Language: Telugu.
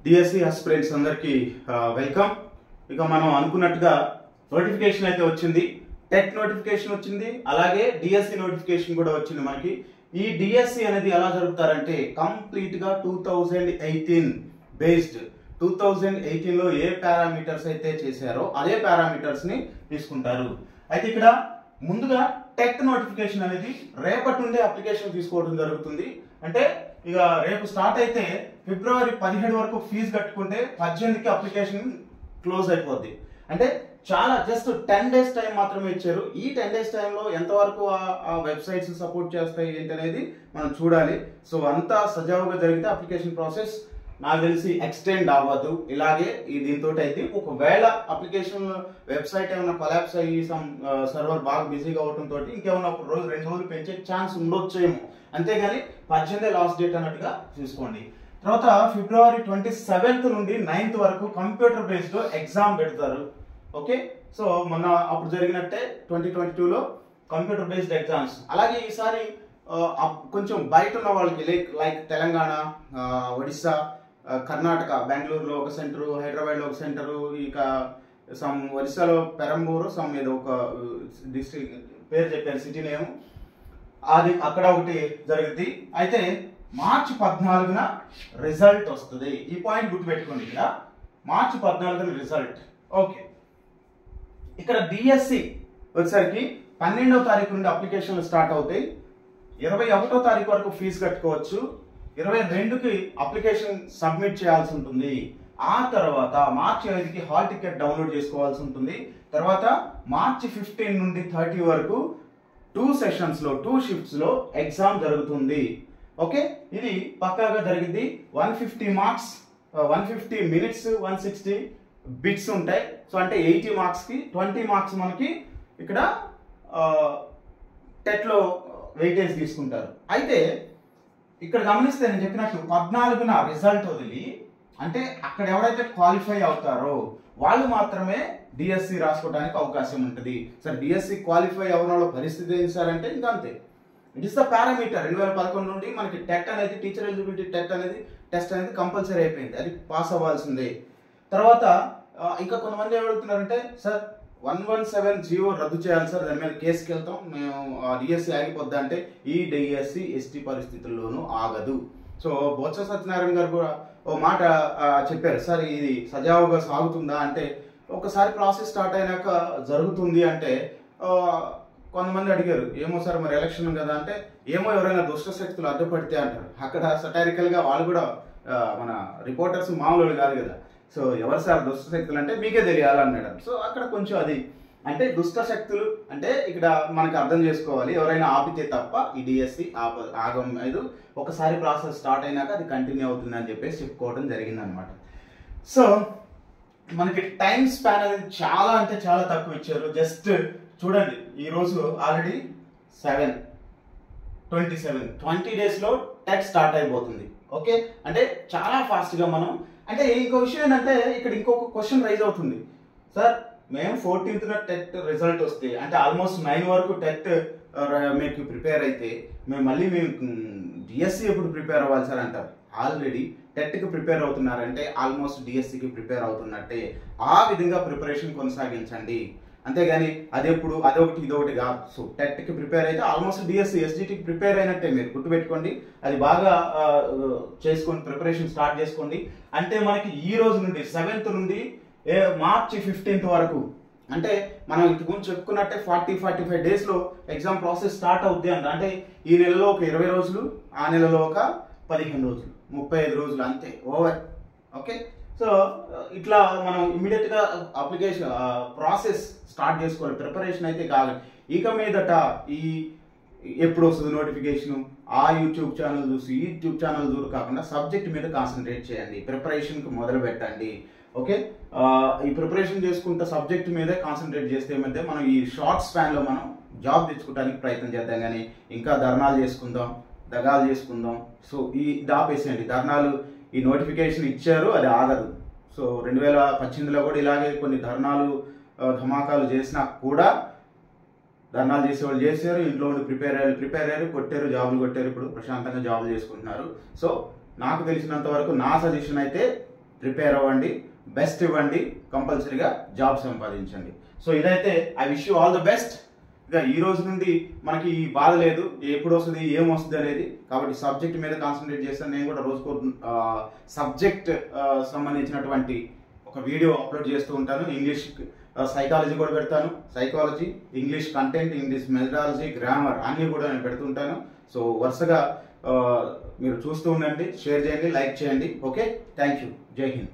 డిఎస్సి ఆస్పిరెంట్స్ అందరికీ వెల్కమ్. ఇక మనం అనుకున్నట్టుగా నోటిఫికేషన్ అయితే వచ్చింది, టెట్ నోటిఫికేషన్ వచ్చింది, అలాగే డిఎస్సి నోటిఫికేషన్ కూడా వచ్చింది. మనకి ఈ డిఎస్సి అనేది ఎలా జరుపుతారంటే కంప్లీట్ గా 2018 బేస్డ్ 2018 లో ఏ పారామీటర్స్ అయితే చేశారో అదే పారామీటర్స్ ని తీసుకుంటారు. అయితే ఇక్కడ ముందుగా టెట్ నోటిఫికేషన్ అనేది రేపటి నుండి అప్లికేషన్ తీసుకోవడం జరుగుతుంది. అంటే ఇక రేపు స్టార్ట్ అయితే ఫిబ్రవరి 17 వరకు ఫీజు కట్టుకుంటే 18కి అప్లికేషన్ క్లోజ్ అయిపోద్ది. అంటే చాలా జస్ట్ 10 డేస్ టైం మాత్రమే ఇచ్చారు. ఈ 10 డేస్ టైంలో ఎంతవరకు ఆ వెబ్సైట్స్ సపోర్ట్ చేస్తాయి ఏంటి అనేది మనం చూడాలి. సో అంతా సజావుగా జరిగితే అప్లికేషన్ ప్రాసెస్ నాకు తెలిసి ఎక్స్టెండ్ అవ్వదు. ఇలాగే దీంతో అయితే ఒకవేళ అప్లికేషన్ వెబ్సైట్ ఏమైనా కొలాప్స్ అయ్యి సర్వర్ బాగా బిజీగా అవడంతో ఇంకేమైనా ఒక రోజు 2 రోజులు పెంచే ఛాన్స్ ఉండొచ్చేమో, అంతేగాని 18 లాస్ట్ డేట్ అన్నట్టుగా చూసుకోండి. తర్వాత ఫిబ్రవరి 27 నుండి 9 వరకు కంప్యూటర్ బేస్డ్ ఎగ్జామ్ పెడతారు. ఓకే, సో మొన్న అప్పుడు జరిగినట్టే 2022లో కంప్యూటర్ బేస్డ్ ఎగ్జామ్స్. అలాగే ఈసారి కొంచెం బయట ఉన్న వాళ్ళకి లైక్ తెలంగాణ, ఒడిస్సా, కర్ణాటక, బెంగళూరులో ఒక సెంటరు, హైదరాబాద్లో ఒక సెంటరు, ఇక సమ్ ఒరిస్సాలో పెరంబూరు సమ్ ఏదో ఒక డిస్ట్రిక్ట్ పేరు చెప్పారు, సిటీ నేమ్, అది అక్కడ ఒకటి జరుగుతుంది. అయితే మార్చి 14న రిజల్ట్ వస్తుంది. ఈ పాయింట్ గుర్తుపెట్టుకోండి, ఇక్కడ మార్చి 14న రిజల్ట్. ఓకే, ఇక్కడ డిఎస్సి వచ్చేసరికి 12వ తారీఖు నుండి అప్లికేషన్లు స్టార్ట్ అవుతాయి. 21వ తారీఖు వరకు ఫీజు కట్టుకోవచ్చు. 22కి అప్లికేషన్ సబ్మిట్ చేయాల్సి ఉంటుంది. ఆ తర్వాత మార్చి 5కి హాల్ టికెట్ డౌన్లోడ్ చేసుకోవాల్సి ఉంటుంది. తర్వాత మార్చి 15 నుండి 30 వరకు 2 సెషన్స్ లో 2 షిఫ్ట్స్ లో ఎగ్జామ్ జరుగుతుంది. ఓకే, ఇది పక్కాగా జరిగింది. 150 మార్క్స్, 150 మినిట్స్, 160 బిట్స్ ఉంటాయి. సో అంటే 80 మార్క్స్ కి 20 మార్క్స్ మనకి ఇక్కడ టెట్ లో వెయిటేజ్ తీసుకుంటారు. అయితే ఇక్కడ గమనిస్తే నేను చెప్పినట్టు 14న రిజల్ట్ వదిలి, అంటే అక్కడ ఎవరైతే క్వాలిఫై అవుతారో వాళ్ళు మాత్రమే డిఎస్సి రాసుకోవడానికి అవకాశం ఉంటుంది. సరే, డిఎస్సి క్వాలిఫై అవ్వడంలో పరిస్థితి ఏంటి సార్ అంటే ఇంకా అంతే. It is the parameter. 2011 నుండి మనకి టెట్ అనేది, టీచర్ ఎలిజిబిలిటీ టెస్ట్ అనేది కంపల్సరీ అయిపోయింది, అది పాస్ అవ్వాల్సిందే. తర్వాత ఇంకా కొంతమంది ఏమడుగుతున్నారంటే సార్ 117 రద్దు చేయాలి సార్, దాని మీద కేసుకి వెళ్తాం, మేము డిఎస్సి ఆగిపోద్దా అంటే ఈ డిఎస్సి ఎస్టీ పరిస్థితుల్లోనూ ఆగదు. సో బొత్స సత్యనారాయణ గారు కూడా ఓ మాట చెప్పారు, సార్ ఇది సజావుగా సాగుతుందా అంటే ఒకసారి ప్రాసెస్ స్టార్ట్ అయినాక జరుగుతుంది అంటే. కొంతమంది అడిగారు ఏమో సార్ మరి ఎలక్షన్ కదా అంటే, ఏమో ఎవరైనా దుష్ట శక్తులు అడ్డుపడితే అంటారు. అక్కడ సటైరికల్ గా వాళ్ళు కూడా మన రిపోర్టర్స్ మామూలు కాదు కదా. సో ఎవరు సార్ దుష్ట శక్తులు అంటే మీకే తెలియాలన్నాడు. సో అక్కడ కొంచెం అది అంటే దుష్ట శక్తులు అంటే ఇక్కడ మనకి అర్థం చేసుకోవాలి, ఎవరైనా ఆపితే తప్ప ఈ డిఎస్సి ఆగం లేదు. ఒకసారి ప్రాసెస్ స్టార్ట్ అయినాక అది కంటిన్యూ అవుతుంది అని చెప్పేసి చెప్పుకోవడం జరిగింది అనమాట. సో మనకి టైం స్పాన్ అనేది చాలా అంటే చాలా తక్కువ ఇచ్చారు. జస్ట్ చూడండి, ఈ రోజు ఆల్రెడీ 20 డేస్ లో టెట్ స్టార్ట్ అయిపోతుంది. ఓకే, అంటే చాలా ఫాస్ట్ గా మనం అంటే ఇంకో విషయం ఏంటంటే ఇక్కడ ఇంకొక క్వశ్చన్ రైజ్ అవుతుంది, సార్ మేము 14న టెట్ రిజల్ట్ వస్తే అంటే ఆల్మోస్ట్ 9 వరకు టెట్ మీకు ప్రిపేర్ అయితే మేము డిఎస్సి ఎప్పుడు ప్రిపేర్ అవ్వాలి సార్ అంటారు. ఆల్రెడీ టెట్కి ప్రిపేర్ అవుతున్నారంటే ఆల్మోస్ట్ డిఎస్సికి ప్రిపేర్ అవుతున్నట్టే. ఆ విధంగా ప్రిపరేషన్ కొనసాగించండి, అంతేగాని అదెప్పుడు అదొకటి ఇదొకటి కాదు. సో టెట్కి ప్రిపేర్ అయితే ఆల్మోస్ట్ డిఎస్సి ఎస్జిటికి ప్రిపేర్ అయినట్టే. మీరు గుర్తుపెట్టుకోండి, అది బాగా చేసుకోండి, ప్రిపరేషన్ స్టార్ట్ చేసుకోండి. అంటే మనకి ఈ రోజు నుండి 7th నుండి మార్చి 15th వరకు, అంటే మనం ఇంతకుముందు చెప్పుకున్నట్టే 40-45 డేస్ లో ఎగ్జామ్ ప్రాసెస్ స్టార్ట్ అవుద్ది అంట. అంటే ఈ నెలలో ఒక 20 రోజులు, ఆ నెలలో ఒక 15 రోజులు, 35 రోజులు అంతే, ఓవర్. ఓకే, సో ఇట్లా మనం ఇమీడియట్ గా అప్లికేషన్ ప్రాసెస్ స్టార్ట్ చేసుకోవాలి, ప్రిపరేషన్ అయితే కాదు. ఇక మీదట ఈ ఎప్పుడు వస్తుంది నోటిఫికేషన్, ఆ యూట్యూబ్ ఛానల్ చూసి ఈ యూట్యూబ్ ఛానల్ చూసి కాకుండా సబ్జెక్ట్ మీద కాన్సన్ట్రేట్ చేయండి, ప్రిపరేషన్కి మొదలు పెట్టండి. ఓకే, ఈ ప్రిపరేషన్ చేసుకుంటే సబ్జెక్ట్ మీదే కాన్సన్ట్రేట్ చేస్తే ఏమంటే మనం ఈ షార్ట్ స్పాన్ లో మనం జాబ్ తెచ్చుకోవడానికి ప్రయత్నం చేద్దాం, కానీ ఇంకా ధర్నాలు చేసుకుందాం, దగాలు చేసుకుందాం. సో ఈ ఆపేసేయండి ధర్నాలు. ఈ నోటిఫికేషన్ ఇచ్చారు, అది ఆగదు. సో 2018లో కూడా ఇలాగే కొన్ని ధర్నాలు ధమాకాలు చేసినా కూడా ధర్నాలు చేసేవాళ్ళు చేశారు, ఇంట్లో ఉండి ప్రిపేర్ అయ్యారు, కొట్టారు, జాబులు కొట్టారు, ఇప్పుడు ప్రశాంతంగా జాబులు చేసుకుంటున్నారు. సో నాకు తెలిసినంత వరకు నా సజెషన్ అయితే ప్రిపేర్ అవ్వండి, బెస్ట్ ఇవ్వండి, కంపల్సరీగా జాబ్ సంపాదించండి. సో ఇదైతే I wish you all the best. ఇక ఈ రోజు నుండి మనకి ఈ బాధ లేదు, ఎప్పుడు వస్తుంది ఏం వస్తుంది అనేది. కాబట్టి సబ్జెక్ట్ మీద కాన్సన్ట్రేట్ చేస్తాను. నేను కూడా రోజుకో సబ్జెక్ట్ సంబంధించినటువంటి ఒక వీడియో అప్లోడ్ చేస్తూ ఉంటాను. ఇంగ్లీష్ సైకాలజీ కూడా పెడతాను, psychology, English content, English methodology, grammar అన్నీ కూడా నేను పెడుతుంటాను. సో వరుసగా మీరు చూస్తూ ఉండండి, షేర్ చేయండి, లైక్ చేయండి. Okay, thank you. జై హింద్.